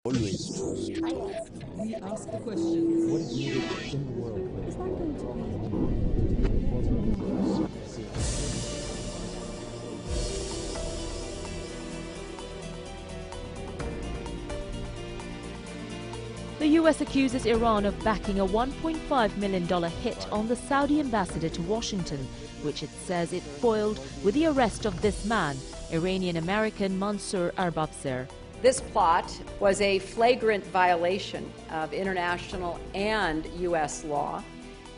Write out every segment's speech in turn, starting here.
Always. We ask the questions. What is needed in the world? Is that going to The U.S. accuses Iran of backing a $1.5 million hit on the Saudi ambassador to Washington, which it says it foiled with the arrest of this man, Iranian-American Mansour Arbabser. This plot was a flagrant violation of international and U.S. law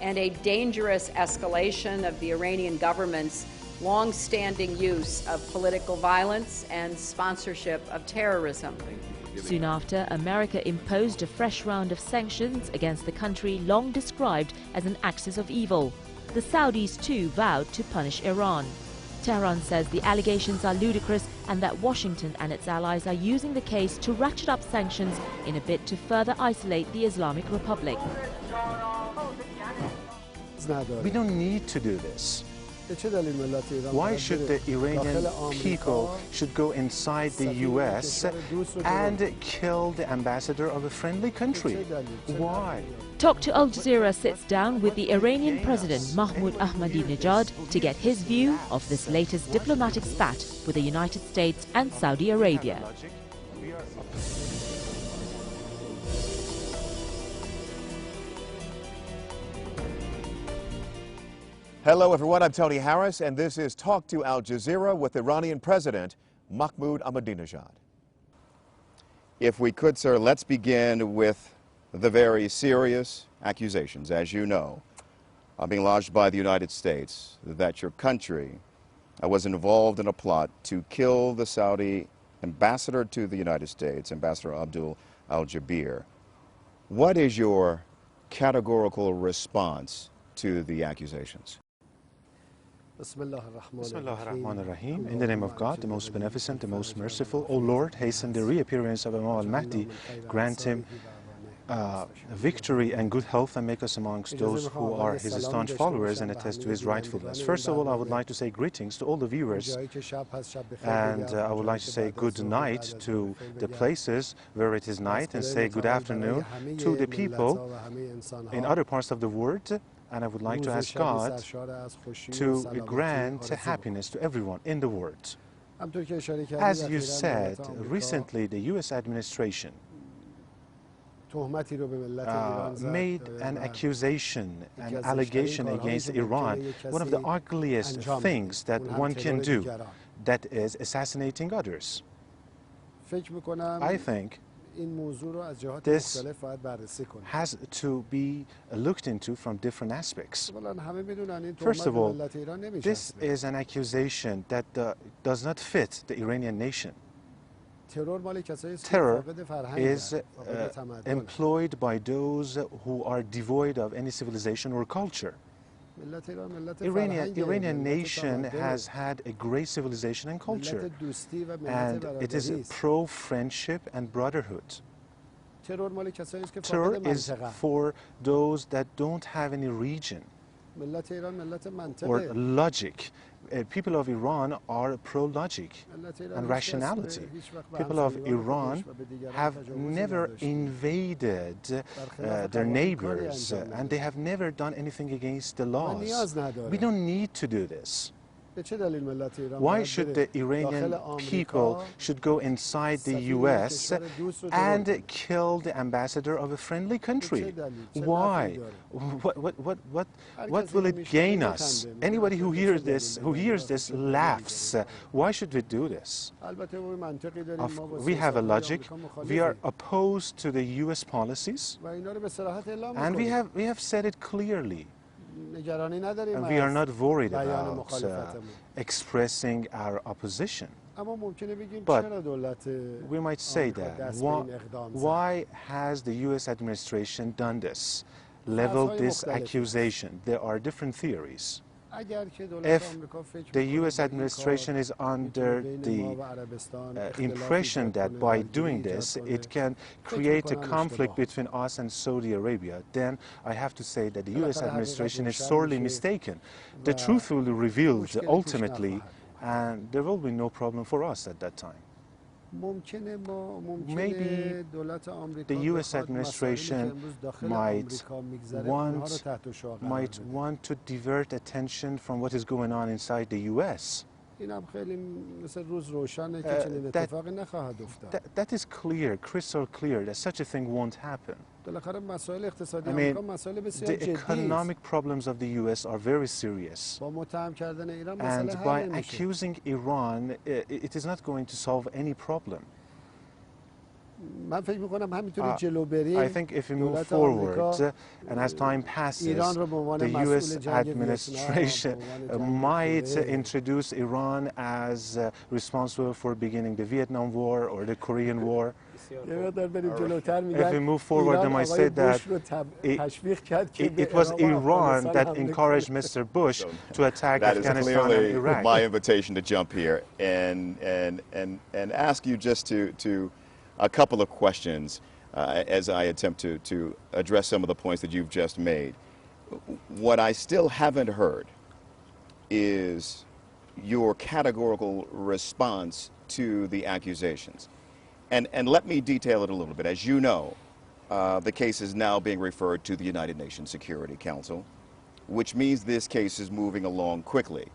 and a dangerous escalation of the Iranian government's long-standing use of political violence and sponsorship of terrorism. Soon after, America imposed a fresh round of sanctions against the country long described as an axis of evil. The Saudis too vowed to punish Iran. Tehran says the allegations are ludicrous and that Washington and its allies are using the case to ratchet up sanctions in a bid to further isolate the Islamic Republic. We don't need to do this. Why should the Iranian people should go inside the U.S. and kill the ambassador of a friendly country? Why? Talk to Al Jazeera sits down with the Iranian President Mahmoud Ahmadinejad to get his view of this latest diplomatic spat with the United States and Saudi Arabia. Hello everyone, I'm Tony Harris and this is Talk to Al Jazeera with Iranian President Mahmoud Ahmadinejad. If we could, sir, let's begin with the very serious accusations, as you know, are being lodged by the United States that your country was involved in a plot to kill the Saudi ambassador to the United States, Ambassador Abdul al-Jaber. What is your categorical response to the accusations? Bismillah ar-Rahman ar-Rahim. In the name of God, the most beneficent, the most merciful. O Lord, hasten the reappearance of Imam al-Mahdi. Grant him victory and good health and make us amongst those who are his staunch followers and attest to his rightfulness. First of all, I would like to say greetings to all the viewers, and I would like to say good night to the places where it is night, and say good afternoon to the people in other parts of the world. And I would like to ask God to grant happiness to everyone in the world. As you said, recently the U.S. administration made an accusation, an allegation against Iran, one of the ugliest things that one can do, that is assassinating others. I think this has to be looked into from different aspects. First of all, this is an accusation that does not fit the Iranian nation. Terror is employed by those who are devoid of any civilization or culture. Iranian nation has had a great civilization and culture, and it is pro-friendship and brotherhood. Terror is for those that don't have any region or logic. People of Iran are pro-logic and rationality. People of Iran have never invaded their neighbors, and they have never done anything against the laws. We don't need to do this. Why should the Iranian people should go inside the U.S. and kill the ambassador of a friendly country? Why? What will it gain us? Anybody who hears this laughs. Why should we do this? We have a logic. We are opposed to the U.S. policies, and we have said it clearly. And we are not worried about expressing our opposition. But we might say that why has the U.S. administration done this, leveled this accusation? There are different theories. If the U.S. administration is under the impression that by doing this it can create a conflict between us and Saudi Arabia, then I have to say that the U.S. administration is sorely mistaken. The truth will be revealed ultimately, and there will be no problem for us at that time. Maybe the U.S. administration might want to divert attention from what is going on inside the U.S. That is clear, crystal clear, that such a thing won't happen. I mean, the economic problems of the U.S. are very serious. And by accusing Iran, it is not going to solve any problem. I think if we move forward, and as time passes, the U.S. administration might introduce Iran as responsible for beginning the Vietnam War or the Korean War. If we move forward, they might say that it was Iran that encouraged Mr. Bush to attack Afghanistan and Iraq. That is my invitation to jump here and ask you just to a couple of questions as I attempt to address some of the points that you've just made. What I still haven't heard is your categorical response to the accusations. And let me detail it a little bit. As you know, the case is now being referred to the United Nations Security Council, which means this case is moving along quickly.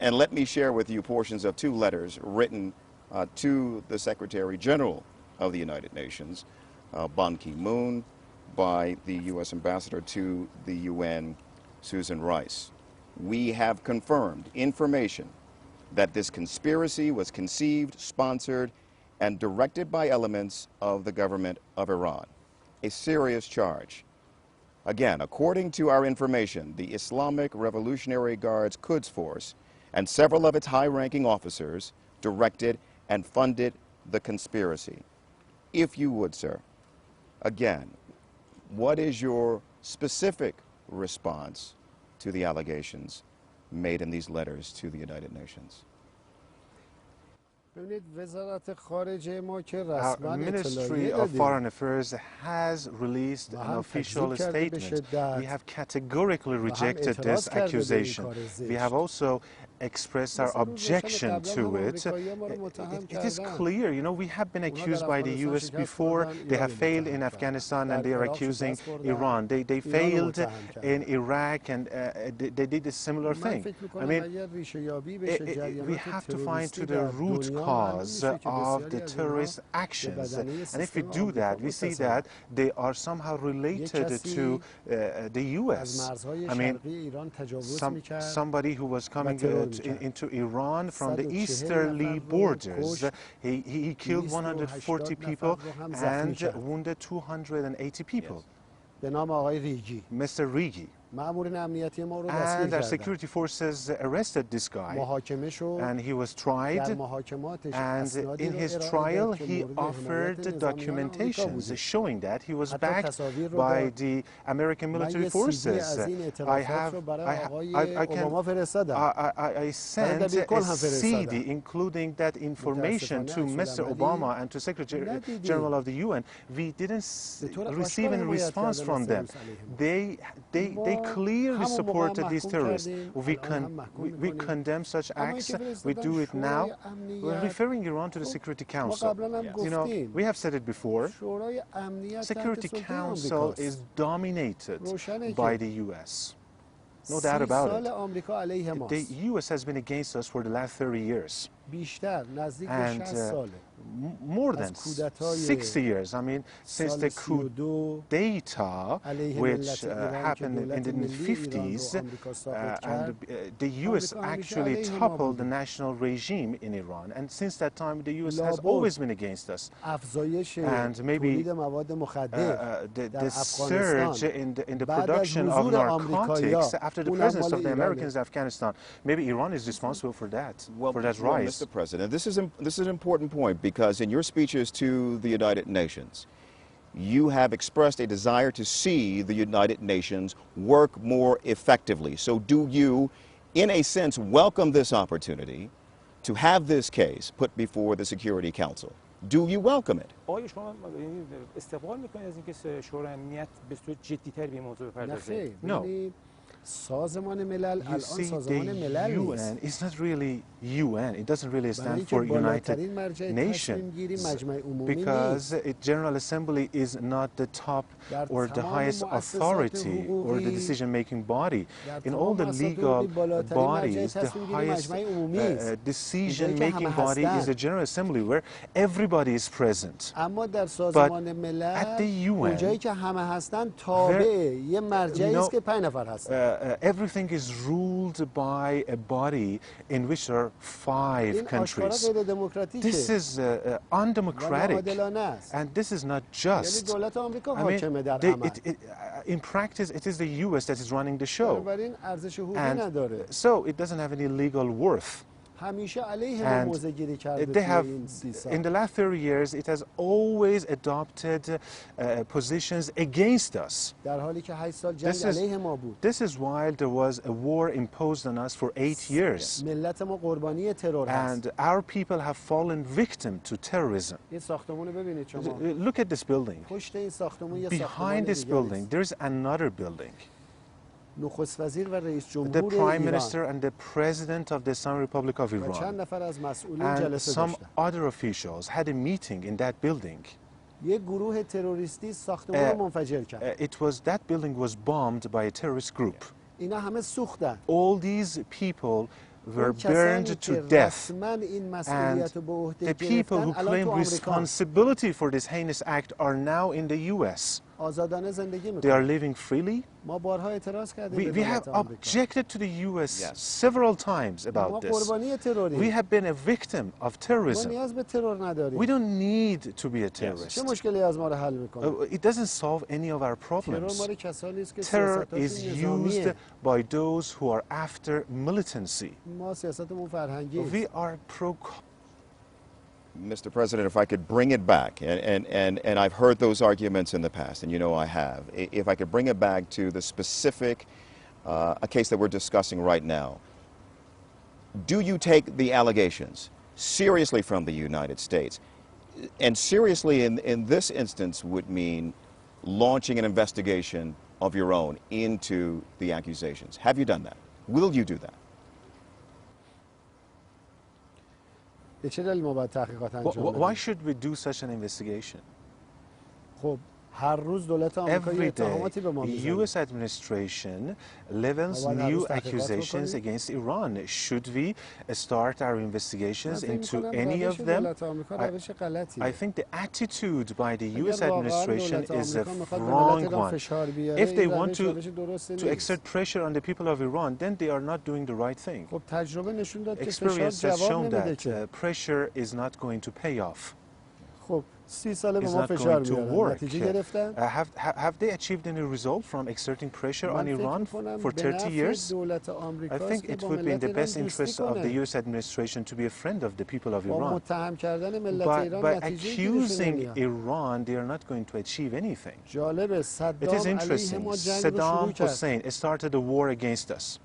And let me share with you portions of two letters written to the Secretary General of the United Nations, Ban Ki-moon, by the U.S. Ambassador to the UN, Susan Rice. We have confirmed information that this conspiracy was conceived, sponsored, and directed by elements of the government of Iran. A serious charge. Again, according to our information, the Islamic Revolutionary Guard's Quds Force and several of its high-ranking officers directed and funded the conspiracy. If you would, sir, again, what is your specific response to the allegations made in these letters to the United Nations? Our Ministry of Foreign Affairs has released an official statement. We have categorically rejected this accusation. We have also expressed our objection to it. It is clear, you know, we have been accused by the U.S. before. They have failed in Afghanistan and they are accusing Iran. They failed in Iraq and they did a similar thing. I mean, we have to find to the root cause of the terrorist actions. And if we do that, we see that they are somehow related to the U.S. I mean, somebody who was coming into Iran from the easterly borders, he killed 140 people and wounded 280 people. Mr. Rigi. And our security forces arrested this guy, and he was tried, and in his trial he offered documentations showing that he was backed by the American military forces. I sent a CD including that information to Mr. Obama and to Secretary General of the UN. We didn't receive any response from them. They clearly supported these terrorists. We condemn such acts. We do it now. We're referring Iran to the Security Council. You know, we have said it before. Security Council is dominated by the U.S. No doubt about it. The U.S. has been against us for the last 30 years. And more than 60 years. I mean, since the coup d'etat, which happened in the 50s, and the U.S. actually toppled the national regime in Iran. And since that time, the U.S. has always been against us. And maybe the surge in the production of narcotics after the presence of the Americans in Afghanistan, maybe Iran is responsible for that, for that rise. Mr. President, this is an important point, because in your speeches to the United Nations, you have expressed a desire to see the United Nations work more effectively. So do you, in a sense, welcome this opportunity to have this case put before the Security Council? Do you welcome it? No. You see, the UN is not really UN. It doesn't really stand for United Nations because General Assembly is not the top or the highest authority or the decision-making body. In all the legal bodies, the highest decision-making body is the General Assembly, where everybody is present. But at the UN, everything is ruled by a body in which there are 5 countries. This is undemocratic, and this is not just. I mean, in practice, it is the US that is running the show, and so it doesn't have any legal worth. And they have, in the last 30 years, it has always adopted positions against us. This is while there was a war imposed on us for 8 years. And our people have fallen victim to terrorism. Look at this building. Behind this building, there's another building. The Prime Minister and the President of the Islamic Republic of Iran and some other officials had a meeting in that building. That building was bombed by a terrorist group. All these people were burned to death, and the people who claim responsibility for this heinous act are now in the US. They are living freely. We have objected to the US several times about this. We have been a victim of terrorism. We don't need to be a terrorist. It doesn't solve any of our problems. Terror is used by those who are after militancy. We are pro. Mr. President, if I could bring it back, and I've heard those arguments in the past, and you know I have, if I could bring it back to the specific a case that we're discussing right now, do you take the allegations seriously from the United States? And seriously in this instance would mean launching an investigation of your own into the accusations. Have you done that? Will you do that? Why should we do such an investigation? Every day, the U.S. administration levels new accusations against Iran. Should we start our investigations into any of them? I think the attitude by the U.S. administration is a wrong one. If they want to exert pressure on the people of Iran, then they are not doing the right thing. Experience has shown that pressure is not going to pay off. Is not going to work. Have they achieved any result from exerting pressure on Iran for 30 years? I think it would be in the best interest of the U.S. administration to be a friend of the people of Iran. By accusing Iran, they are not going to achieve anything. It is interesting. Saddam Hussein started a war against us.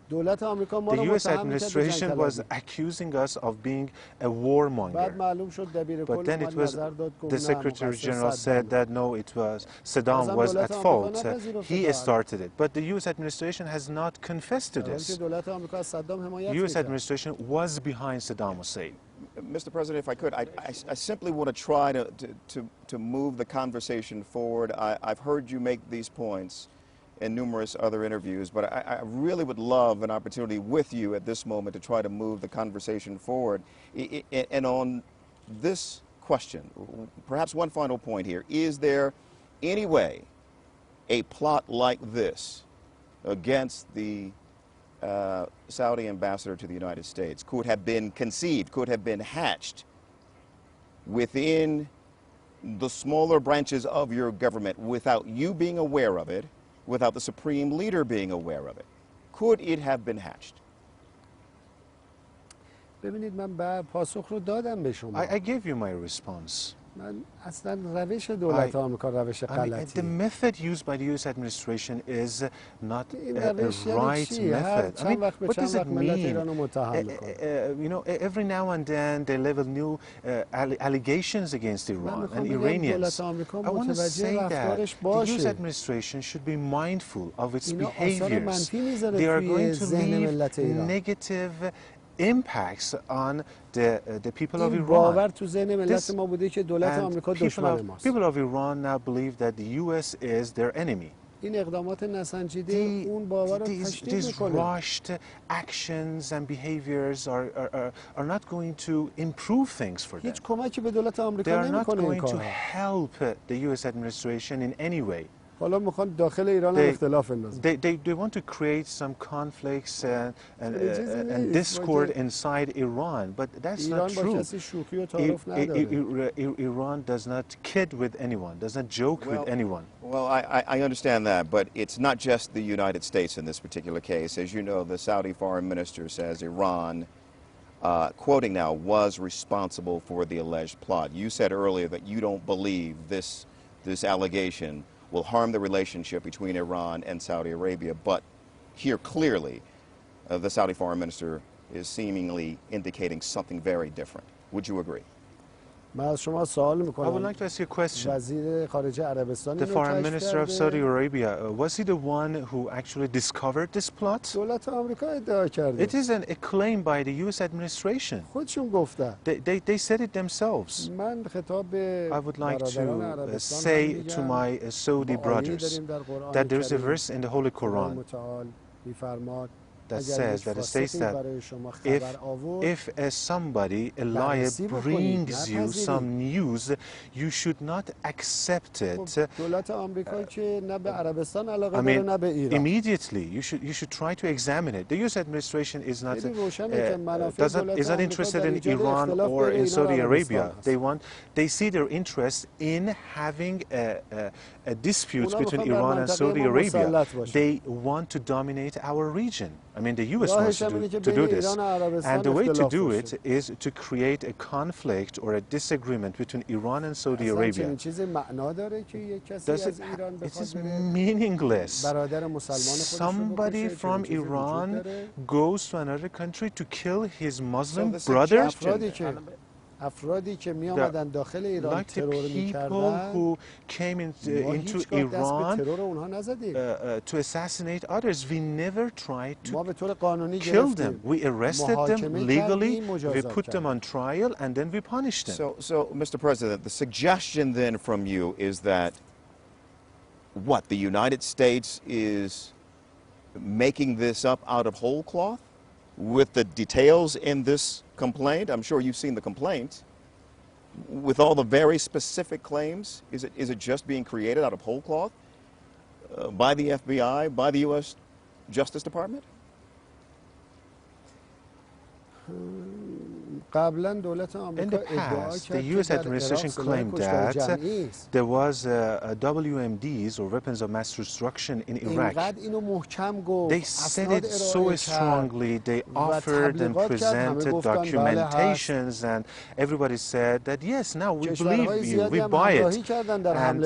The U.S. administration was accusing us of being a warmonger. But then it was the Secretary General said that no, it was Saddam was at fault. He started it. But the U.S. administration has not confessed to this. The U.S. administration was behind Saddam Hussein. Mr. President, if I could, I simply want to try to move the conversation forward. I've heard you make these points in numerous other interviews, but I really would love an opportunity with you at this moment to try to move the conversation forward. And on this question, perhaps one final point here, is there any way a plot like this against the Saudi ambassador to the United States could have been conceived, could have been hatched within the smaller branches of your government without you being aware of it, without the supreme leader being aware of it? Could it have been hatched? I gave you my response. The method used by the U.S. administration is not a right method. I mean, what does it mean? You know, every now and then they level new allegations against Iran and Iranians. I want to say that the U.S. administration should be mindful of its behaviors. They are going to leave negative impacts on the people of Iran. People of Iran now believe that the U.S. is their enemy. These rushed actions and behaviors are not going to improve things for them. They are not going to help the U.S. administration in any way. They want to create some conflicts and discord inside Iran, but that's not true. Iran does not kid with anyone, does not joke with anyone. Well, I understand that, but it's not just the United States in this particular case. As you know, the Saudi foreign minister says Iran, quoting now, was responsible for the alleged plot. You said earlier that you don't believe this allegation will harm the relationship between Iran and Saudi Arabia, but here clearly the Saudi foreign minister is seemingly indicating something very different. Would you agree? I would like to ask you a question. The foreign minister of Saudi Arabia, was he the one who actually discovered this plot? It is a claim by the U.S. administration. They said it themselves. I would like to say to my Saudi brothers that there is a verse in the Holy Quran that says, that it states that if somebody, a liar, brings you some news, you should not accept it. I mean, immediately, you should try to examine it. The U.S. administration is not interested in Iran or in Saudi Arabia. They see their interest in having a dispute between Iran and Saudi Arabia. They want to dominate our region. I mean, the U.S. wants to do this. And the way to do it is to create a conflict or a disagreement between Iran and Saudi Arabia. It is meaningless. Somebody from Iran goes to another country to kill his Muslim brother? Like the people who came into Iran to assassinate others. We never tried to kill them. We arrested them legally, we put them on trial, and then we punished them. So, Mr. President, the suggestion then from you is that, what, the United States is making this up out of whole cloth? With the details in this complaint, I'm sure you've seen the complaint, with all the very specific claims, is it just being created out of whole cloth by the FBI, by the U.S. Justice Department? In the past, the U.S. administration claimed that there was WMDs, or weapons of mass destruction, in Iraq. They said it so strongly. They offered and presented documentations, and everybody said that, yes, now we believe you, we buy it. And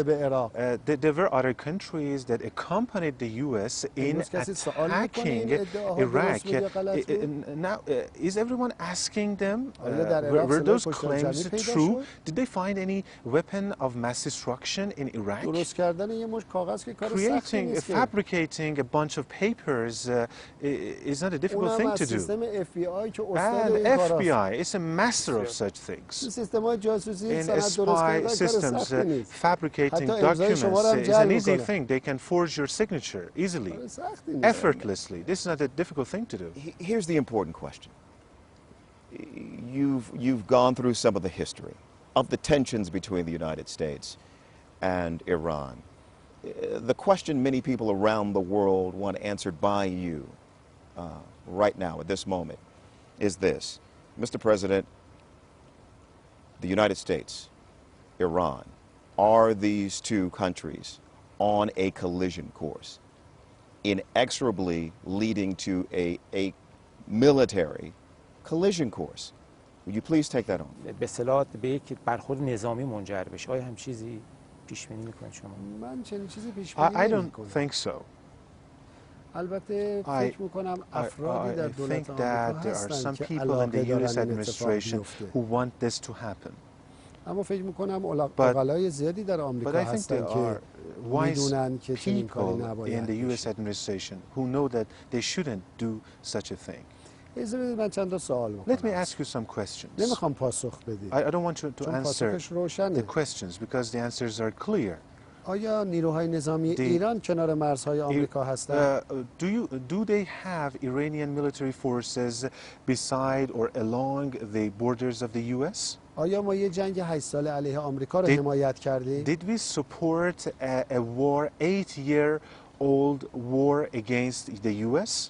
there were other countries that accompanied the U.S. in attacking Iraq. Now, is everyone asking them, were those claims true? Did they find any weapon of mass destruction in Iraq? Fabricating a bunch of papers is not a difficult thing to do. And FBI is a master of such things. In spy systems, fabricating documents is an easy thing. They can forge your signature easily, effortlessly. This is not a difficult thing to do. Here's the important question. You've gone through some of the history of the tensions between the United States and Iran. The question many people around the world want answered by you right now at this moment is this. Mr. President, the United States, Iran, are these two countries on a collision course, inexorably leading to a military collision course? Will you please take that on? به اصطلاح به یک برخورد نظامی منجر بشه. آیا هم چیزی پیش بینی میکنید شما؟ من چنین چیزی پیش بینی I don't نمی‌کنم. think so. البته فکر می‌کنم افرادی در I دولت think آمریکا that there are some هستند که people in علاقه the دارن US این اتفاق administration بیفته. who want this to happen. اما فکر می‌کنم عقلای زیادی در But آمریکا I think there هستند که are wise میدونن که چنین کاری people in نباید the US بشه. administration who know that they shouldn't do such a thing. اجازه بدید من چند تا سوال Let me بکنم. ask you some questions. نمیخوام پاسخ بدید. I don't want you to چون answer پاسخش روشنه. the questions because the answers are clear. آیا نیروهای نظامی ایران کنار مرزهای آمریکا هستند؟ Do they have Iranian military forces beside or along the borders of the US? آیا ما یه جنگ 8 ساله علیه آمریکا رو حمایت کردیم؟ Did we support a war, 8-year-old war against the US?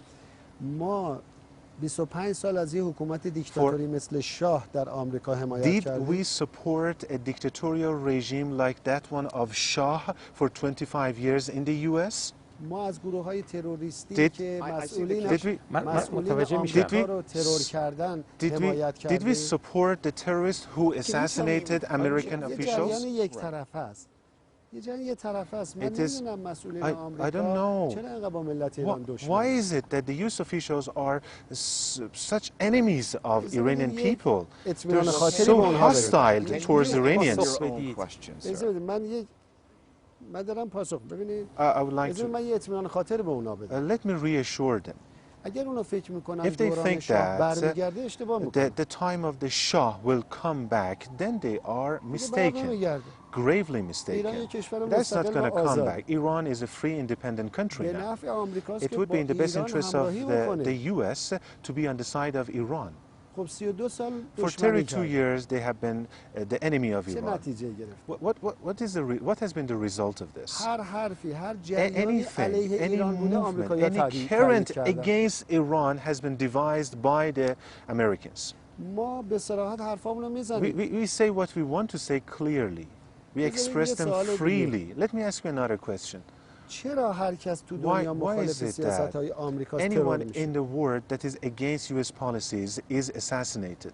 ما 25 سال از یه حکومت دیکتاتوری مثل شاه در آمریکا حمایت Did کردیم؟ we support a dictatorial regime like that one of Shah for 25 years in the US? ما از گروه‌های تروریستی که مسئولین آمریکا رو ترور کردن حمایت Did we کردیم؟ support the terrorists who assassinated American یه officials? جریان یک طرف است. یه جریان یک طرف است. من It is- نمی‌دونم مسئولین I don't آمریکا know. چرا اینقدر با ملت ایران Why دشمن؟ is it that the US officials are such enemies of Iranian people? اطمینان They're خاطری so به اونها بدید. hostile towards Iranians. اجازه بدید من دارم پاسخ ببینید. I would like اجازه to من یه اطمینان خاطر به اونا بدم. let me reassure them. اگر اونا فکر میکنن If they دوران think شاه that برمیگرده اشتباه میکنن. the time of the Shah will come back, then they are mistaken, gravely mistaken. That's not going to come back. Iran is a free, independent country به now. نفع آمریکاست It که would be با in the best ایران interest of همراهی the بکنه. US to be on the side of Iran. خب 32 سال For دشمنی 32 کرد. years, they have been the enemy of چه Iran. نتیجه گرفت؟ What has been the result of this? هر حرفی هر جریانی Anything, علیه any ایران بوده movement, آمریکایی‌ها any تایید current کردن. against Iran has been devised by the Americans. ما به صراحت حرفامون رو میزنیم. We say what we want to say clearly. We express them freely. Let me ask you another question. چرا هر کس تو Why دنیا is مخالف it سیاست‌های آمریکا ترور anyone میشه؟ in the world that is against US policies is assassinated?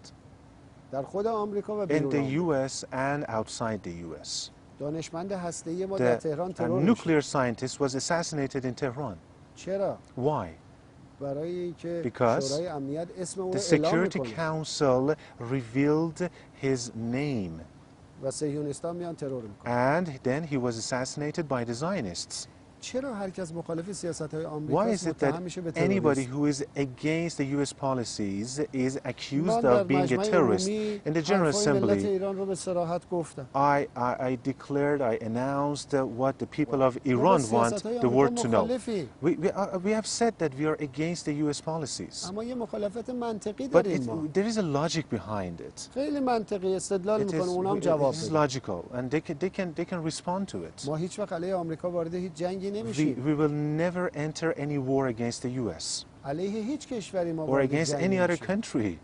در خود آمریکا و In بیرون the آمریکا. US and outside the US. دانشمند هسته‌ای ما در The تهران a ترور میشه. nuclear scientist was assassinated in Tehran. چرا؟ Why? برای اینکه Because شورای امنیت اسم اون The رو اعلام Security میکنه Council revealed his name, و صهیونیست‌ها میان ترور میکنن. and then he was assassinated by the Zionists. چرا هر کس مخالف سیاست‌های Why آمریکا is it متهم that میشه به anybody تروریسم؟ who is against the US policies is accused من در of being a مجمع terrorist? عمومی In the General حرفای ملت Assembly, ایران رو به صراحت گفتم. I declared, I announced what the people of Iran want the world to know. We have said that we are against the US policies, اما یه مخالفت منطقی but داریم ما. there is a logic behind it. خیلی منطقی استدلال It میکنه اونام is جواب بده. logical, and they can respond to it. ما هیچ وقت علیه آمریکا وارد هیچ جنگی We نمیشیم. will never enter any war against the US علیه هیچ کشوری ما or وارد against جنگ any other نمیشیم. country.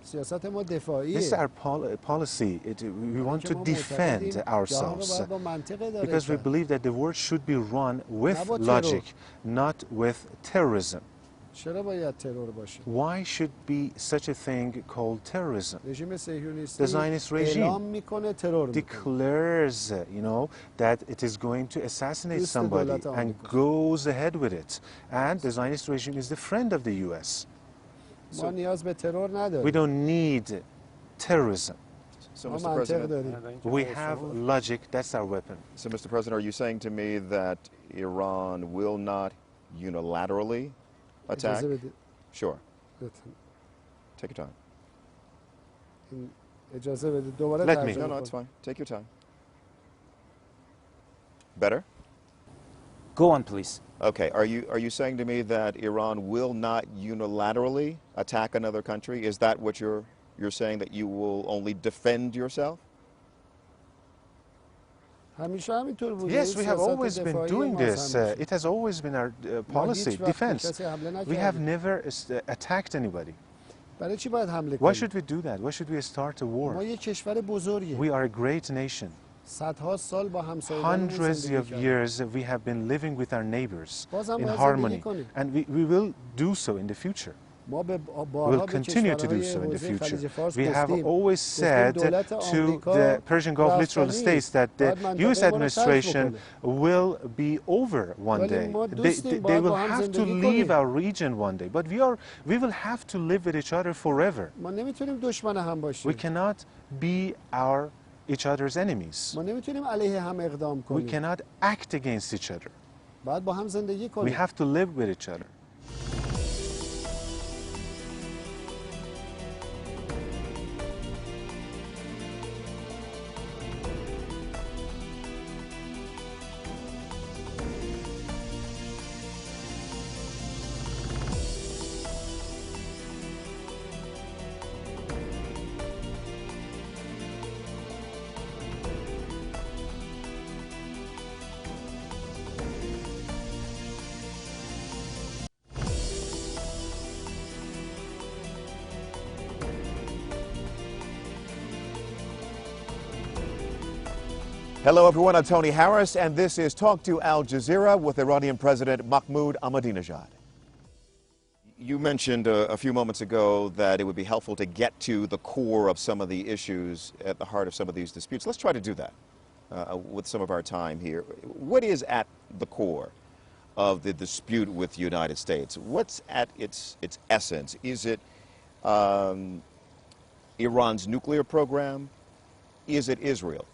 سیاست ما This is دفاعیه. our policy. We want to defend ourselves با منطق because we داره. believe that the world should be run with با ترور. logic, not with terrorism. چرا باید ترور باشه؟ Why should be such a thing called terrorism? رژیم صهیونیستی The Zionist اعلام regime میکنه ترور میکنه. declares, that it is going to assassinate دوست somebody دولت and آمریکا. goes ahead with it. And the Zionist regime is the friend of the US. ما نیاز به ترور We نداریم. don't need terrorism. So, ما Mr. منطق President, داریم. We have logic, that's our weapon. so, Mr. President, are you saying to me that Iran will not unilaterally attack? اجازه بدید. Sure. لطفاً. Take your time. اجازه بدید دوباره Let me. ترجمه No, it's کنم. fine. Take your time. Better? Go on, please. Okay. Are you saying to me that Iran will not unilaterally attack another country? Is that what you're saying, that you will only defend yourself? همیشه همینطور بوده. Yes, we have always been doing this. It has always been our policy, defense. We have never attacked anybody. برای چی باید حمله Why کنیم؟ should we do that? Why should we start a ما war? یک کشور بزرگیم. We are a great nation. صدها سال با همسایگانمون Hundreds زندگی of کردیم. years we have been living with our neighbors بازم in باید harmony, زندگی کنیم. and we will do so in the future. We'll continue to do so in the future. We have always said to the Persian Gulf littoral states that the U.S. administration will be over one day. They will have to leave our region one day. But we will have to live with each other forever. We cannot be each other's enemies. We cannot act against each other. We have to live with each other. Hello, everyone. I'm Tony Harris, and this is Talk to Al Jazeera with Iranian President Mahmoud Ahmadinejad. You mentioned a few moments ago that it would be helpful to get to the core of some of the issues at the heart of some of these disputes. Let's try to do that with some of our time here. What is at the core of the dispute with the United States? What's at its essence? Is it Iran's nuclear program? Is it Israel?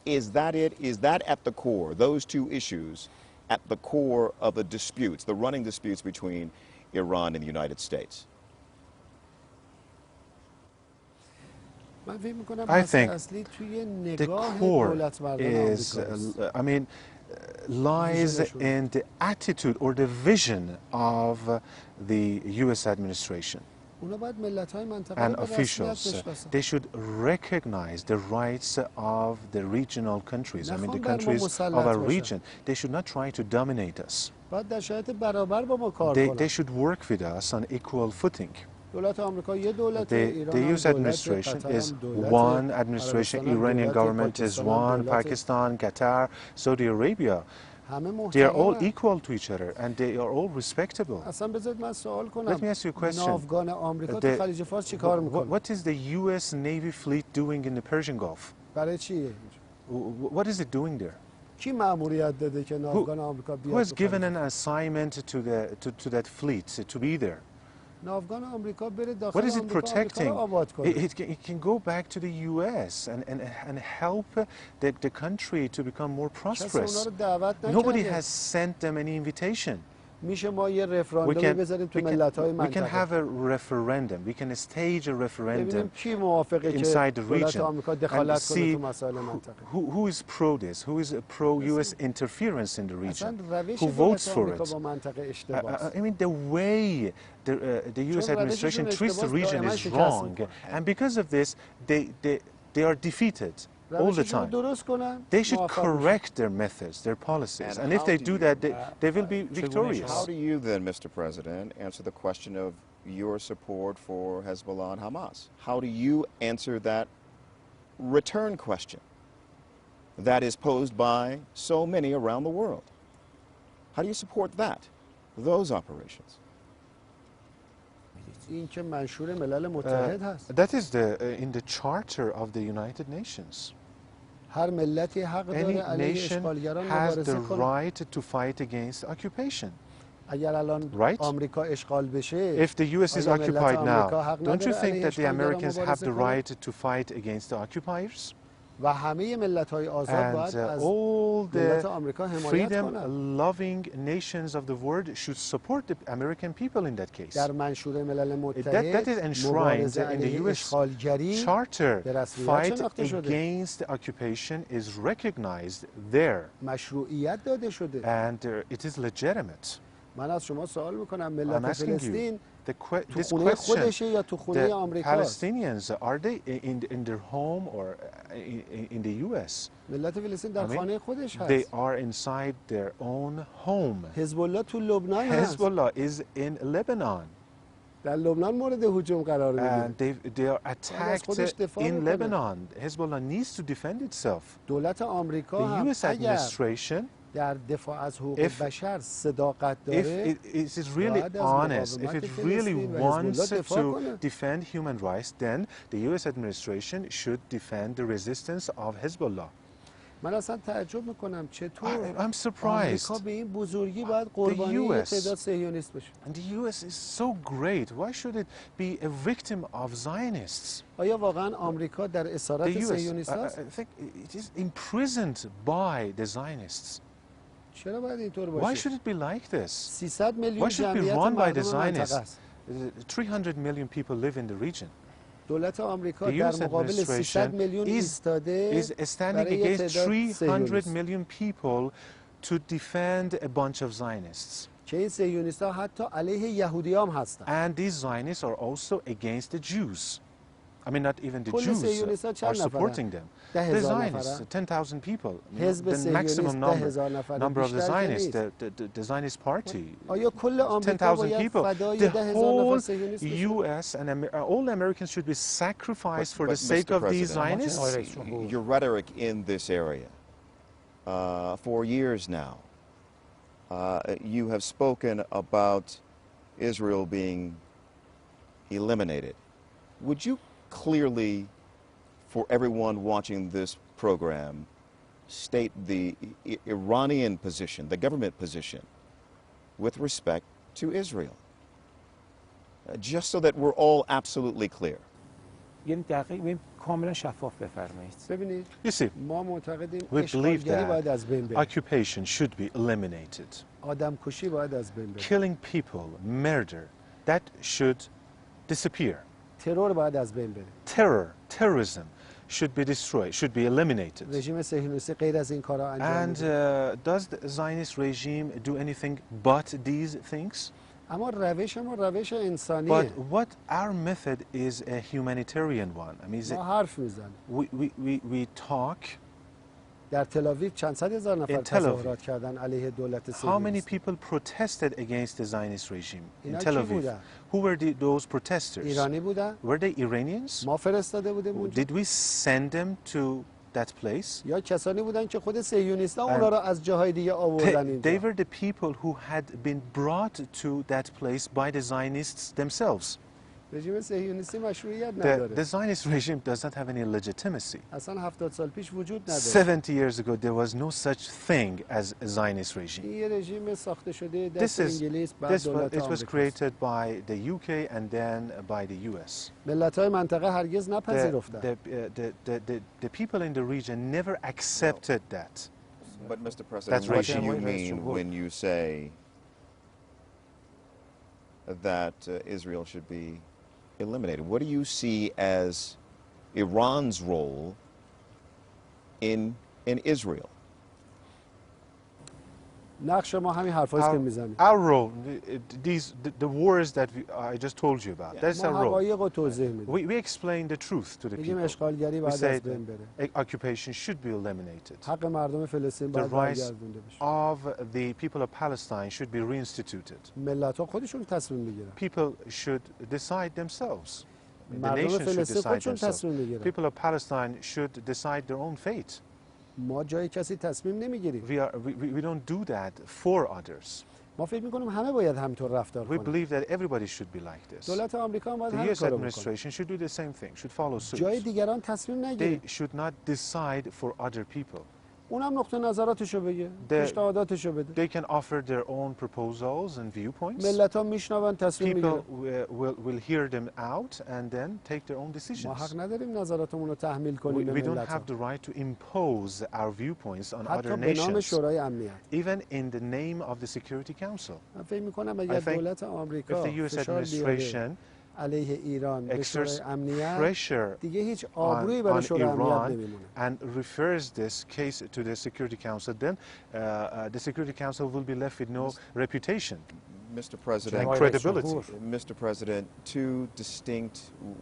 Is that it? Is that at the core, those two issues at the core of the disputes, the running disputes between Iran and the United States? I think the core is, lies in the attitude or the vision of the U.S. administration and officials. They should recognize the rights of the regional countries, the countries of our region. They should not try to dominate us. They should work with us on equal footing. The U.S. administration is one administration, Iranian government is one, Pakistan, Qatar, Saudi Arabia. They are all equal to each other and they are all respectable. Let me ask you a question. What is the U.S. Navy fleet doing in the Persian Gulf? What is it doing there? Who has given an assignment to that fleet to be there? What is it protecting? It can go back to the U.S. and help the country to become more prosperous. Nobody has sent them any invitation. We can have a referendum. We can stage a referendum inside the region and see who is pro this, who is pro U.S. interference in the region, who votes for it. The way the U.S. administration treats the region is wrong, and because of this, they are defeated all the time. They should correct their methods, their policies, and if they do that, they will be victorious. How do you then, Mr. President, answer the question of your support for Hezbollah and Hamas? How do you answer that return question that is posed by so many around the world? How do you support those operations? That is in the Charter of the United Nations. Any nation has the right to fight against occupation. Right? If the U.S. is occupied now, don't you think that the Americans have the right to fight against the occupiers? And all the freedom-loving nations of the world should support the American people in that case. That is enshrined in the U.S. Charter. Fight against occupation is recognized there, and it is legitimate. I'm asking you this question. The Palestinians, are they in their home or in the U.S.? They are inside their own home. Hezbollah is in Lebanon. And they are attacked in Lebanon. Hezbollah needs to defend itself. The U.S. administration در دفاع از حقوق if بشر صداقت if داره it is really باید از honest, if مقاومت it really فلسطین و حزب الله wants دفاع to کنه. defend human rights, then the U.S. administration should defend the resistance of Hezbollah. من اصلا تعجب میکنم چطور I'm surprised. آمریکا به این بزرگی باید قربانی یک US تعداد صهیونیست بشه. And the U.S. is so great. Why should it be a victim of Zionists? آیا واقعا آمریکا در The اسارت U.S. صهیونیست I هست؟ think it is imprisoned by the Zionists. چرا باید اینطور Why باشه؟ should it be like this? 300 Why میلیون should it be جمعیت run by the مردم منطقه Zionists? است. 300 million people live in the region. دولت آمریکا The در U.S. مقابل 300 میلیون ایستاده is standing برای یک against تعداد 300 صهیونیست. million people to defend a bunch of Zionists. که این صهیونیست ها حتی علیه یهودی هم هستن. And these Zionists are also against the Jews. I mean, not even the کل Jews صهیونیست ها are چند supporting نفرن؟ them. 10,000 The Zionists, نفرن. 10,000 people. حزب The maximum صهیونیست 10,000 نفره number of the بیشتر Zionists, نیست. the Zionist party. آیا کل آمریکا 10,000 باید people. فدای The 10,000 whole نفر صهیونیست بشه؟ U.S. and all Americans should be sacrificed for the But, sake Mr. of these President, Zionists. your rhetoric in this area, for years now, you have spoken about Israel being eliminated. Would you clearly, for everyone watching this program, state the Iranian position, the government position, with respect to Israel? Just so that we're all absolutely clear. یعنی دقیق کاملا شفاف بفرمایید. ببینید You see, ما معتقدیم we believe اشغالگری باید از بین that بره. occupation should be eliminated. آدم کشی باید از بین بره. Killing people, murder, that should disappear. ترور باید از بین بره. Terrorism should be destroyed, should be eliminated. رژیم صهیونیستی غیر از این کارا انجام And میده. does the Zionist regime do anything but these things? اما روش ما روش انسانیه. But what our method is a humanitarian one. I mean, is it, ما حرف میزنیم. we talk. در تل آویو چند صد هزار نفر In Tel Aviv. تظاهرات کردن علیه دولت How many صهیونیست. people protested against the Zionist regime in اینا Tel کی Aviv? بودن؟ Who were those protesters? ایرانی بودن؟ Were they Iranians? ما فرستاده بودیم اونجا؟ Did we send them to that place? یا کسانی بودن که خود صهیونیست‌ها اونا را از جاهای دیگه آوردن They اینجا؟ were the people who had been brought to that place by the Zionists themselves. رژیم صهیونیستی مشروعیت The نداره. Zionist regime does not have any legitimacy. اصلا 70 سال پیش وجود نداره. 70 years ago, there was no such thing as a Zionist regime. این یه رژیم ساخته شده This دست is انگلیس بعد دولت it was آمریکا. created by the UK and then by the US. ملت‌های منطقه هرگز نپذیرفتن. The people in the region never accepted that. But, Mr. President, what do you mean when you say that Israel should be eliminated? What do you see as Iran's role in Israel? نقش ما همین حرفایی که میزنیم. Our role, the wars that I just told you about, that's our ما role. حقایق رو توضیح میدیم. We explain the truth to the میگیم people. اشغالگری We باید say از بین بره. that occupation should be eliminated. حق مردم فلسطین The باید rights برگردونده بشه. of the people of Palestine should be reinstituted. ملت‌ها خودشون تصمیم میگیرن. People should decide themselves. The مردم nations should فلسطین decide خودشون themselves. تصمیم میگیرن. People of Palestine should decide their own fate. ما جای کسی تصمیم نمیگیریم. We don't do that for others. ما فکر میکنیم همه باید همینطور رفتار We کنن. believe that everybody should be like this. دولت آمریکا هم باید The همین U.S. کارو بکنه. administration should do the same thing, should follow suit. جای دیگران تصمیم نگیره. They should not decide for other people. اونم نقطه نظراتشو بگه. پیشنهاداتشو بده. They can offer their own proposals and viewpoints. ملت‌ها میشنون تصمیم People میگیرن. will hear them out and then take their own ما decisions. حق نداریم نظراتمون رو تحمیل کنیم به We don't ملت‌ها. have the right to impose our viewpoints on حتی other به نام nations, شورای امنیت. even in the name of the Security Council. من فکر میکنم اگر think دولت آمریکا If the U.S. فشار بیاره administration علیه ایران به شورای exerts امنیت pressure دیگه هیچ on آبرویی برای شورای امنیت Iran نمیمونه. and refers this case to the Security Council, then the Security Council will be left with no reputation Mr. President, and credibility. Mr. President,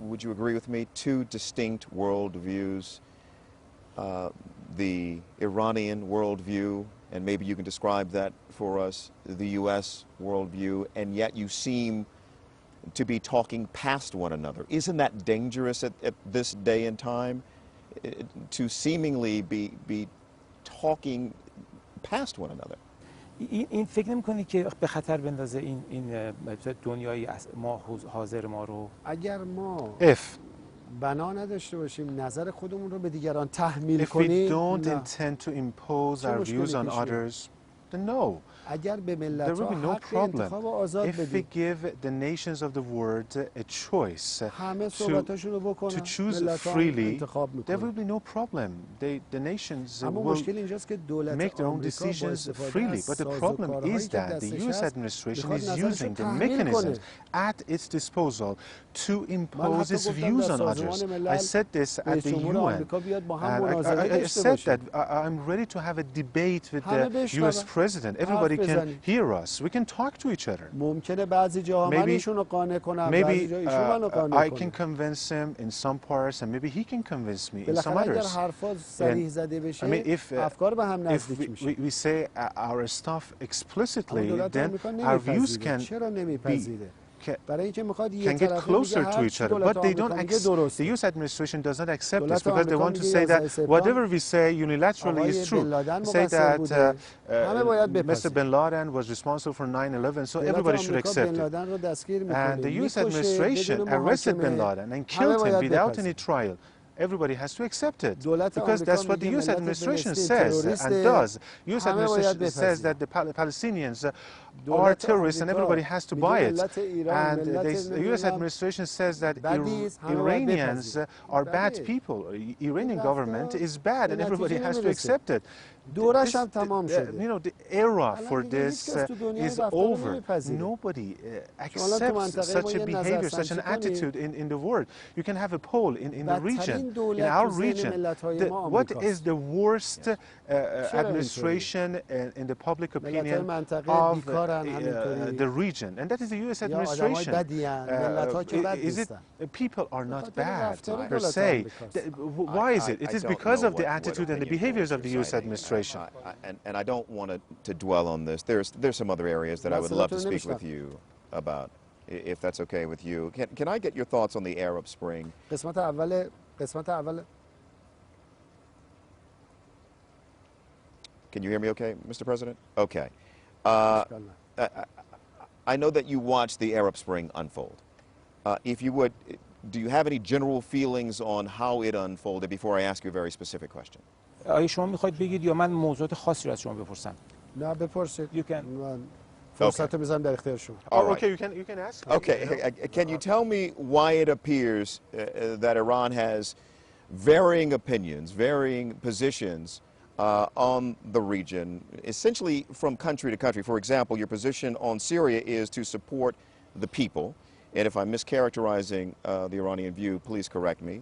would you agree with me, two distinct worldviews, the Iranian worldview, and maybe you can describe that for us, the U.S. worldview, and yet you seem to be talking past one another. Isn't that dangerous at this day and time, to seemingly be talking past one another. این فکر نمی‌کنی که به خطر بندازه این دنیای ما حاضر ما رو؟ اگر ما If بنا نداشته باشیم نظر خودمون رو به دیگران تحمیل کنیم، we don't intend to impose our views on others, then no. اگر به There ملت will ها be no حق انتخاب آزاد problem if we بدیم، give the nations of the world a choice همه صحبتاشون رو to بکنن، choose ملت ها freely. انتخاب There میکنن. will be no problem. The nations اما will مشکل اینجاست که make دولت their own آمریکا با decisions استفاده freely. از But the problem سازوکارهایی is که that the دستش U.S. هست administration میخواد is نظرش رو using the تحمیل کنه. mechanisms at its disposal to من impose حتی its گفتم views در on others. سازمان I ملل said this at رئیس the جمهور UN. آمریکا بیاد با هم And مناظره I داشته said باشه. that I'm ready to have a debate with همه the بشنون. U.S. president. Everybody can hear us. We can talk to each other. ممکنه بعضی جاها من ایشون رو قانع کنم، بعضی Maybe جا ایشون منو قانع I can کنه. convince him in some parts, and maybe he can convince me in some بالاخره اگر others. حرفا صریح زده I بشه mean, افکار به هم if نزدیک میشه. we say our stuff اما explicitly, دولت then آمریکا our views نمیپذیره. can چرا نمیپذیره؟ برای اینکه میخواد یه can get طرفه میگه closer to هر each چی other, دولت but they don't آمریکا میگه the درسته. U.S. administration does not accept this دولت because they آمریکا want to میگه say that 11 سپتامبر whatever we say unilaterally آقای is بن true. لادن Say مقصر that بوده. همه باید Mr. بپذیرن. bin Laden was responsible for 9/11, so دولت everybody should آمریکا بن accept it. لادن رو دستگیر And میکنه، the U.S. میکشه administration بدون arrested bin محاکمه، Laden and همه killed him باید without بپذیرن. any trial. Everybody has to accept it دولت because آمریکا that's what the میگه U.S. ملت administration فلسطین says and تروریسته، does. U.S. همه باید administration says بپذیرن. that the Palestinians are دولت terrorists and آمریکا everybody has to میگه buy it. ملت ایران، And ملت the U.S. نمیدونم administration says that بدی است، همه باید Iranians بپذیرن. are bad بله. people. Iranian این government رفتار is bad به and everybody نتیجه has to نمیرسه. accept it. دورش هم تمام شده. You know, the era الان for دیگه هیچ this کس تو دنیا این is رفتار رو over. نمیپذیره. Nobody شما الان تو accepts منطقه ما such a یه behavior, such نظرسنجی an کنید. attitude in the world. You can have a poll in the بدترین region, in دولت our تو ذهن region. ملت‌های ما What آمریکاست. is the worst چرا administration in the public ملت‌های opinion منطقه of بیکارن همینطوری. the region? And that is the U.S. یا آدمای administration. بدی‌ان، ملت‌ها که بد Is it نیستن. people are به not خاطر bad رفتار per دولت se? آمریکاست. Why is it? It I is don't because know of the what attitude and the opinion behaviors polls of the you're U.S. citing. administration. And I don't want to dwell on this. There's some other areas that I would love to speak with you about, if that's okay with you. Can I get your thoughts on the Arab Spring? قسمت اول Can you hear me okay, Mr. President? Okay. I know that you watched the Arab Spring unfold. If you would, do you have any general feelings on how it unfolded before I ask you a very specific question? آیا شما میخواید بگید یا من موضوعات خاصی رو از شما بپرسم؟ نه بپرسید. You can. من فرصت رو میذارم در اختیار شما. All right. Okay, you can ask. Okay, can you tell me why it appears that Iran has varying opinions, varying positions on the region, essentially from country to country? For example, your position on Syria is to support the people, and if I'm mischaracterizing the Iranian view, please correct me,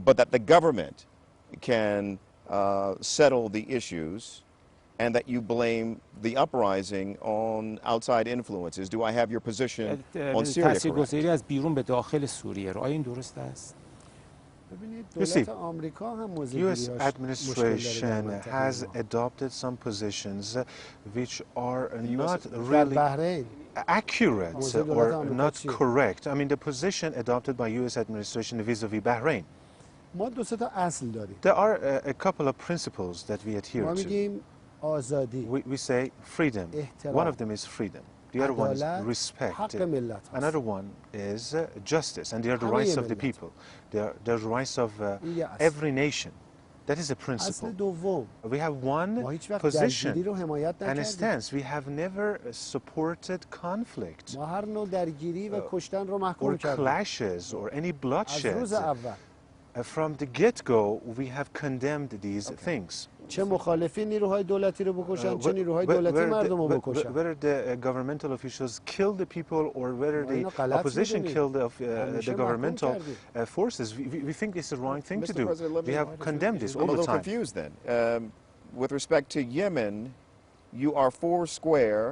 but that the government can settle the issues, and that you blame the uprising on outside influences. Do I have your position on Syria correct? تاثیرگذاری از بیرون به داخل سوریه رو آیا این درست است؟ ببینید You see, دولت آمریکا هم U.S. موضوعیاش مشکل administration داره در has منطقه ما. adopted some positions which are not در really بحرین accurate موضوع دولت or آمریکا not چیه؟ correct. I mean, the position adopted by U.S. administration vis-a-vis Bahrain. ما دو سه تا اصل داریم. There are a couple of principles that we adhere ما to. میگیم آزادی، We say freedom. احترام، One of them is freedom. The other one is عدالت، respect. حق ملت Another هست. one is justice, and they are the همه rights of the ملت. people. They are the rights of این یه اصل. every nation. That is a اصل principle. دوم We have ما one هیچ وقت position درگیری رو حمایت and a نکردیم. stance. We have never supported conflict ما هر نوع درگیری و کشتن رو محکوم or کردیم. clashes or any از bloodshed. روز اول From the get-go, we have condemned these things. چه مخالفین نیروهای دولتی رو بکشن، چه نیروهای دولتی مردم رو بکشن. Whether the governmental officials kill the people or whether the opposition kill the governmental forces, we think it's the wrong thing to do. We have condemned this all I'm a the little time. confused then. With respect to Yemen, you are four square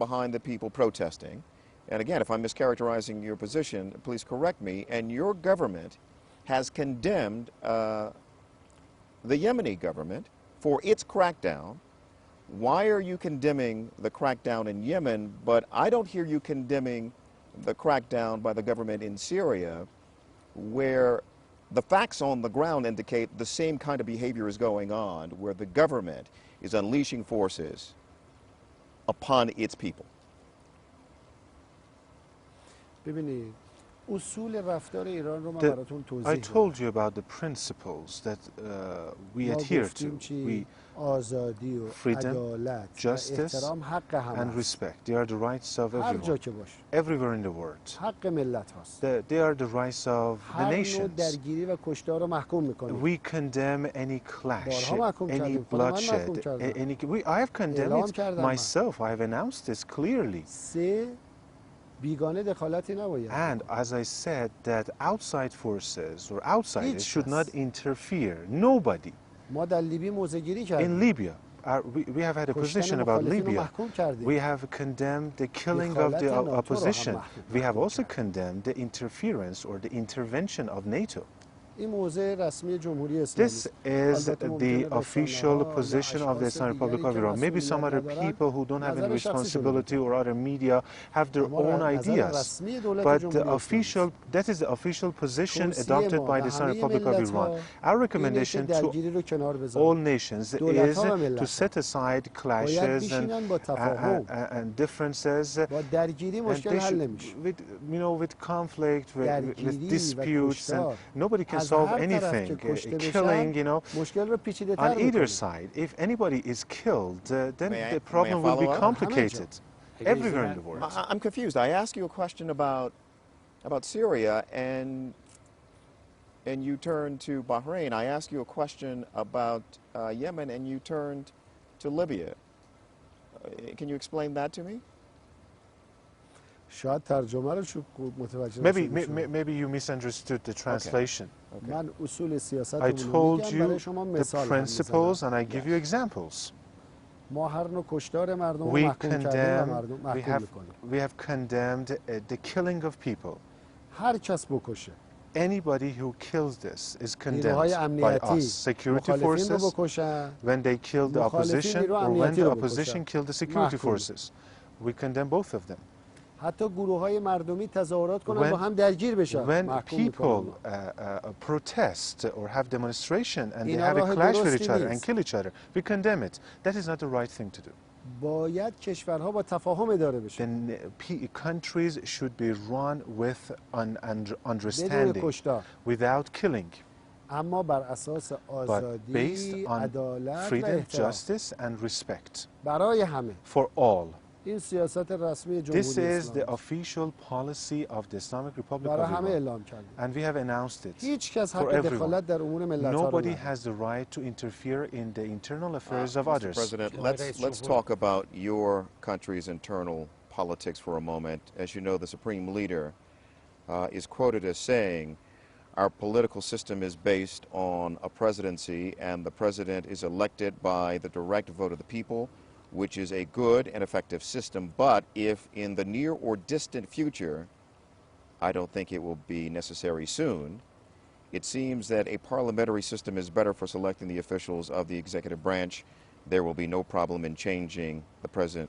behind the people protesting. And again, if I'm mischaracterizing your position, please correct me. And your government has condemned the Yemeni government for its crackdown. Why are you condemning the crackdown in Yemen, but I don't hear you condemning the crackdown by the government in Syria, where the facts on the ground indicate the same kind of behavior is going on, where the government is unleashing forces upon its people. ببینید اصول رفتار ایران رو من براتون توضیح I told you about the principles that we adhere to. We آزادی و عدالت و احترام حق همه and respect. They are the rights of هر جا everyone, که باشه everywhere in the world. حق ملت هاست. They are the rights of the هر نوع nations. درگیری و کشتار رو محکوم میکنیم. We condemn any clash, بارها محکوم any کردیم. خود من محکوم bloodshed. کردم. I have condemned اعلام it کردم من. myself. I have announced this clearly. سه بیگانه دخالتی نباید. And as I said, that outside forces or outsiders should not interfere. Nobody. ما در لیبی موضع‌گیری کردیم. In Libya, we have had a position about Libya. We have condemned the killing of the opposition. We have also condemned the interference or the intervention of NATO. این موضع رسمی جمهوری اسلامی. This is the official position of the Islamic Republic of Iran. Maybe some other people who don't have any responsibility or other media have their own ideas. But that is the official position adopted by the Islamic Republic of Iran. Our recommendation to all nations is to set aside clashes and differences with conflict, with disputes, and nobody can solve anything. Killing, on either side. If anybody is killed, then the problem will be complicated everywhere in the world. I'm confused. I asked you a question about Syria, and you turned to Bahrain. I asked you a question about Yemen, and you turned to Libya. Can you explain that to me? Maybe you misunderstood the translation. Okay. I told you the principles and I give you examples. We have condemned the killing of people. Anybody who kills this is condemned by us. Security forces, when they kill the opposition, or when the opposition kill the security forces. We condemn both of them. حتی گروه‌های مردمی تظاهرات کنن با هم درگیر بشن. When people protest or have demonstration and they have a clash with each other and kill each other, we condemn it. That is not the right thing to do. باید کشورها با تفاهم اداره بشن. Countries should be run with understanding, without killing. اما بر اساس آزادی، عدالت و احترام. Justice and respect. برای همه. For all. این سیاست رسمی جمهوری اسلامی. This is the official policy of the Islamic Republic of Iran. And we have announced it هیچ کس حق دخالت در امور ملت‌ها رو Nobody has the right to interfere in the internal affairs of others. Mr. President, let's talk about your country's internal politics for a moment. As you know, the Supreme Leader is quoted as saying, our political system is based on a presidency, and the president is elected by the direct vote of the people, which is a good and effective system. But if in the near or distant future, I don't think it will be necessary soon, it seems that a parliamentary system is better for selecting the officials of the executive branch. There will be no problem in changing the present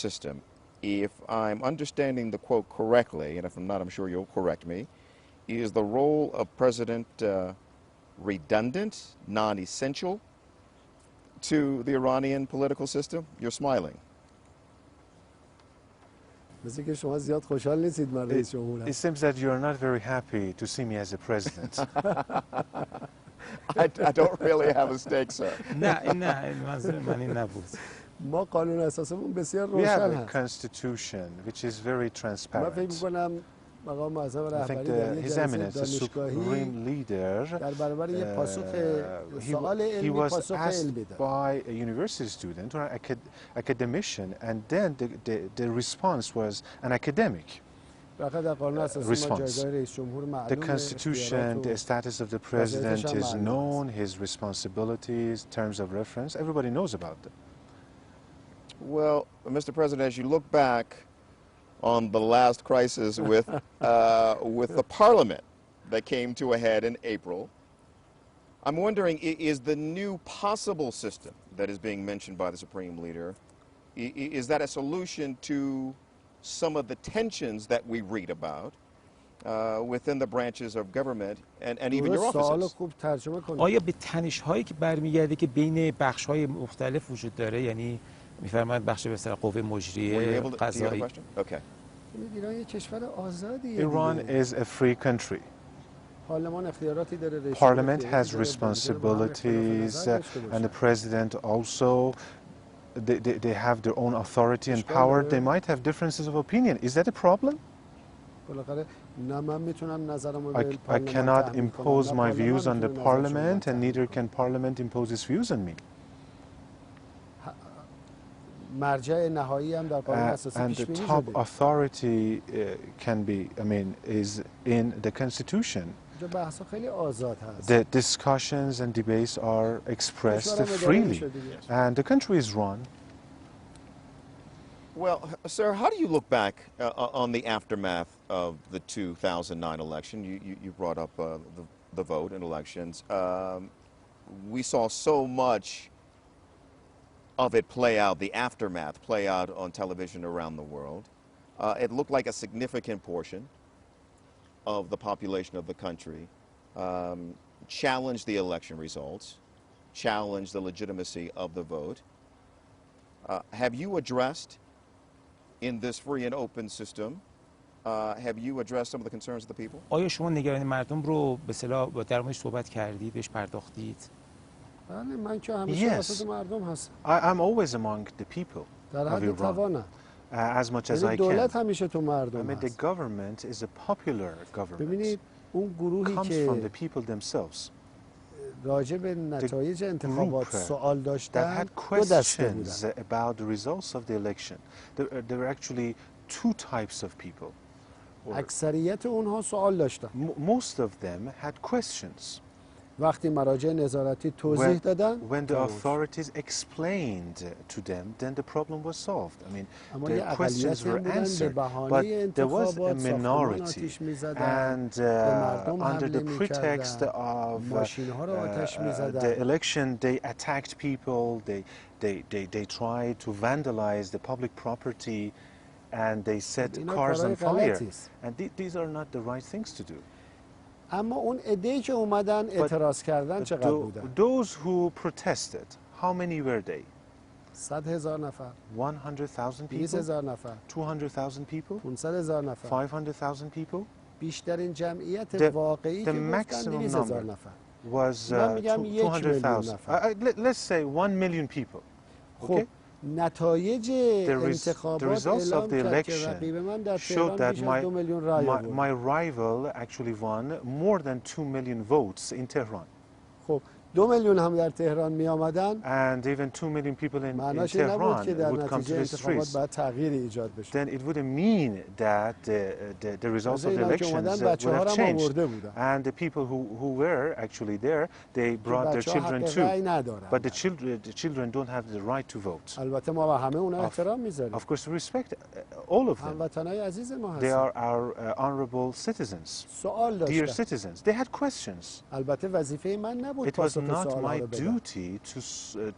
system. If I'm understanding the quote correctly, and if I'm not, I'm sure you'll correct me, is the role of president redundant, non-essential to the Iranian political system? You're smiling. It seems that you're not very happy to see me as a president. I don't really have a stake, sir. We have a constitution which is very transparent. I think His Eminence, the Supreme Leader, he was asked by a university student or an academician, and then the response was an academic response. The Constitution, the status of the President is known, his responsibilities, terms of reference, everybody knows about them. Well, Mr. President, as you look back on the last crisis with the parliament that came to a head in April, I'm wondering, is the new possible system that is being mentioned by the Supreme Leader, is that a solution to some of the tensions that we read about? within the branches of government and even your offices. آیا به تنش هایی که برمیگرده که بین بخش های مختلف وجود داره، یعنی میفرمایند بخش به اصطلاح قوه مجریه قضایی؟ Okay. Iran is a free country. Parliament has responsibilities and the president also, they have their own authority and power. They might have differences of opinion. Is that a problem? I cannot impose my views on the parliament, and neither can parliament impose its views on me. And the top authority can be, is in the constitution. The discussions and debates are expressed freely, and the country is run. Well, sir, how do you look back on the aftermath of the 2009 election? You brought up the vote in elections. We saw so much of it play out, the aftermath play out on television around the world. It looked like a significant portion of the population of the country challenged the election results, challenged the legitimacy of the vote. Have you addressed, in this free and open system, have you addressed some of the concerns of the people? آیا شما نگرانی مردم رو به اصطلاح در موردش صحبت کردید، بهش پرداختید؟ Yes, I'm always among the people of Iran, as much as I can. The government is a popular government. Comes from the people themselves. راجع به نتایج انتخابات سوال داشتن دو دسته بودن. About the results of the election. There were actually two types of people. اکثریت اونها سوال داشتن. Most of them had questions. وقتی مراجع نظارتی توضیح دادن when the authorities explained to them, then the problem was solved. The questions were answered, but there was a minority, and under the pretext of the election, they attacked people, they tried to vandalize the public property, and they set cars on fire. And these are not the right things to do. اما اون عده‌ای که اومدن اعتراض کردن چقدر بودن؟ Those who protested, how many were they? 100,000 نفر. 100,000 people. 20,000 نفر. 200,000 people. 500,000 نفر. 500,000 people. بیشترین جمعیت واقعی که گفتن 200,000 نفر. Was 200,000. Let's say 1 million people. Okay? نتایج انتخابات اعلام کرد که رقیب من در تهران بیش از 2 میلیون رای آورد. My rival actually won more than 2 million votes in Tehran. خب 2 میلیون هم در تهران می آمدن. And even 2 million people in Tehran would come to the streets. باید تغییری ایجاد بشه. Then it wouldn't mean that the results of the elections would have changed. And the people who were actually there, they brought their children too. But the children don't have the right to vote. البته ما به همه اونها احترام میذاریم. Of course we respect all of them. هموطنای عزیز ما هستند. They are our honorable citizens. سوال داشتن. Dear citizens, they had questions. البته وظیفه من نبود پاسخ not my duty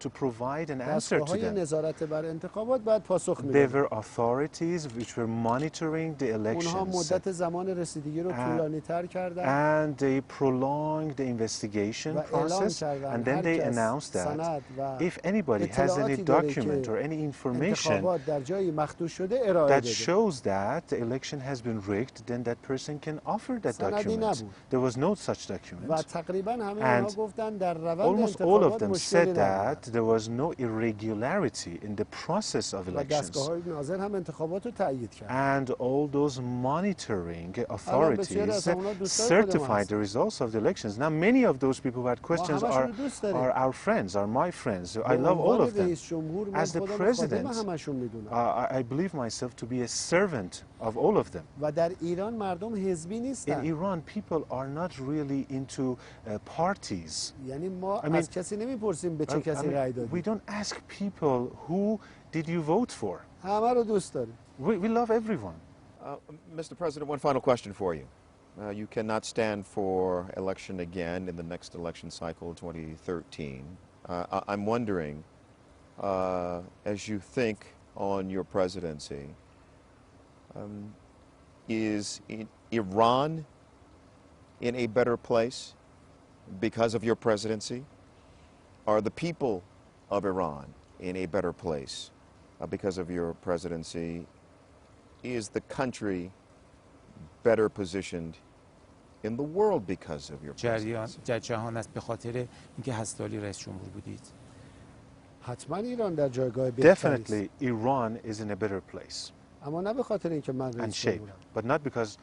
to provide an answer to them. نظارت بر انتخابات باید پاسخ میدن. There were authorities which were monitoring the elections. اونها مدت زمان رسیدگی رو طولانی‌تر کردن. And they prolonged the investigation process, and then they announced that if anybody has any document or any information that shows that the election has been rigged, then that person can offer that document. There was no such document. و تقریبا همه اونها گفتن در almost all of them said that there was no irregularity in the process of elections. And all those monitoring authorities certified the results of the elections. Now many of those people who had questions are our friends, are my friends. I love all of them. As the president, I believe myself to be a servant of all of them. In Iran, people are not really into parties. We don't ask people who did you vote for. We love everyone. Mr. President, one final question for you. You cannot stand for election again in the next election cycle, 2013. I'm wondering, as you think on your presidency, Iran in a better place because of your presidency? Are the people of Iran in a better place because of your presidency? Is the country better positioned in the world because of your presidency? در جهان است به خاطر اینکه هستالی رئیس جمهور بودید. حتما ایران در جایگاه بهتری است. Definitely Iran is in a better place اما نه به خاطر اینکه من and رئیس shape, جمهورم. but not because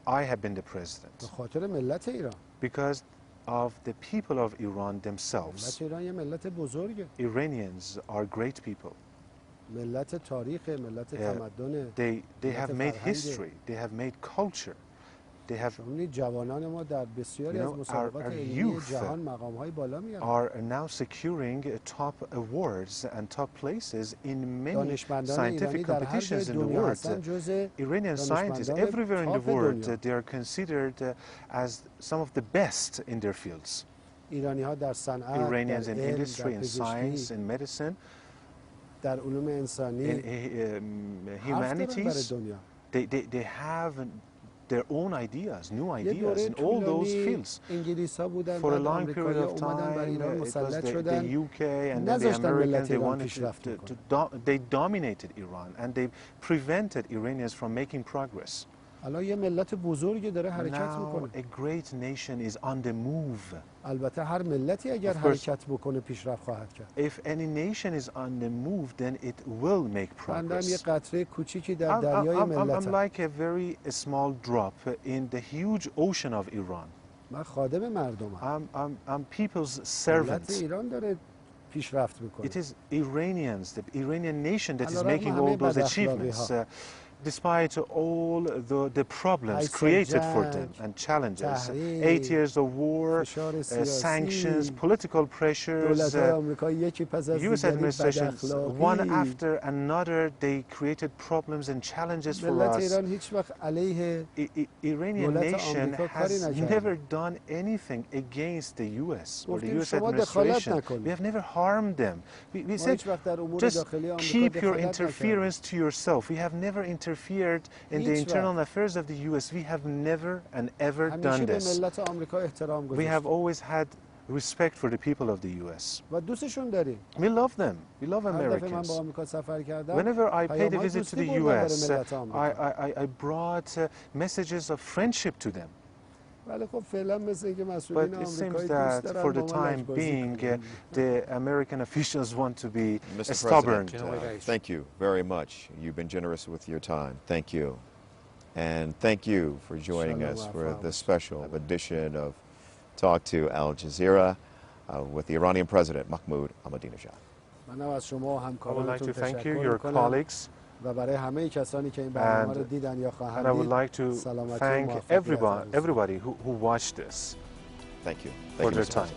I have been the به president. خاطر ملت ایران. Because of the people of Iran themselves. ملت ایران یه ملت بزرگه. Iranians are great people. ملت تاریخ، ملت تمدن. They have made history. They have made culture. They have. جوانان ما در بسیاری از مسابقات علمی جهان مقام‌های بالا میارن. Are now securing top awards and top places in many scientific competitions in the world. Iranian scientists everywhere in the world, they are considered as some of the best in their fields. ایرانی‌ها در صنعت، Iranians in industry, in science, in medicine, در علوم انسانی، in humanities. They have their own ideas, new ideas in all those fields. For a long period of time, it was the UK and then the Americans, they wanted they dominated Iran and they prevented Iranians from making progress. الان یه ملت بزرگی داره حرکت Now میکنه. a great nation is on the move. البته هر ملتی اگر حرکت بکنه پیشرفت خواهد کرد. If any nation is on the move, then it will make progress. یه قطره کوچیکی در دریای ملت. I'm like a very small drop in the huge ocean of Iran. من خادم مردمم. I'm people's servant. ملت ایران داره پیشرفت میکنه. It is Iranians, the Iranian nation that is making all those achievements. Despite all the problems created for them and challenges, 8 years of war, sanctions, political pressures, U.S. administration, one after another, they created problems and challenges for us. Iranian nation has never done anything against the U.S. or the U.S. administration. We have never harmed them. We said, just keep your interference to yourself. We have never interfered in the internal affairs of the U.S. We have never and ever done this. We have always had respect for the people of the U.S. We love them. We love Americans. Whenever I paid a visit to the U.S., I brought messages of friendship to them. But it seems that for the time being, the American officials want to be stubborn. Thank you very much. You've been generous with your time. Thank you. And thank you for joining us for this special edition of Talk to Al Jazeera with the Iranian President, Mahmoud Ahmadinejad. I would like to thank you, your colleagues. And I would like to thank everybody who watched this. Thank you. For their time.